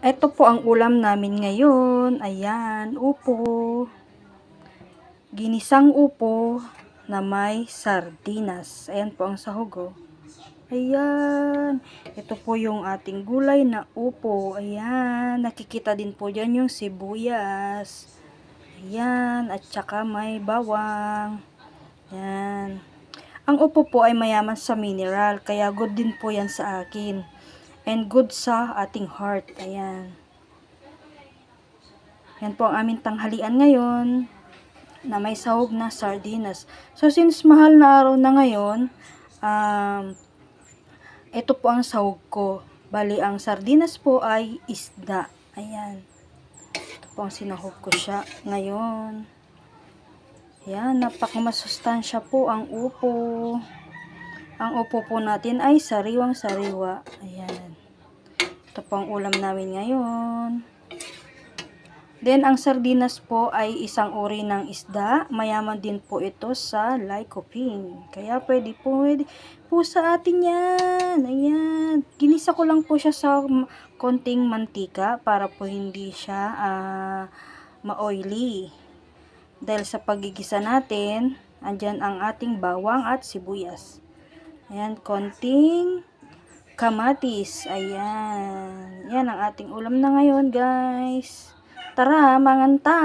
Ito po ang ulam namin ngayon. Ayan, upo. Ginisang upo na may sardinas. Ayan po ang sahog, oh. Ayan. Ito po yung ating gulay na upo. Ayan. Nakikita din po dyan yung sibuyas. Ayan. At saka may bawang. Ayan. Ang upo po ay mayaman sa mineral. Kaya good din po yan sa akin. And good sa ating heart. Ayan. Yan po ang aming tanghalian ngayon na may sahog na sardinas. So, since mahal na araw na ngayon, ito po ang sahog ko. Bali, ang sardinas po ay isda. Ayan. Ito po ang sinahog ko siya ngayon. Ayan, napakamasustansya po ang upo. Ang upo po natin ay sariwang sariwa. Ayan. Ito po ang ulam namin ngayon. Then, ang sardinas po ay isang uri ng isda. Mayaman din po ito sa lycopene. Kaya pwede po sa atin yan. Ayan. Ginisa ko lang po siya sa konting mantika para po hindi siya ma-oily. Dahil sa pagigisa natin, andyan ang ating bawang at sibuyas. Ayan, konting kamatis. Ayan. Yan ang ating ulam na ngayon, guys. Tara, manganta!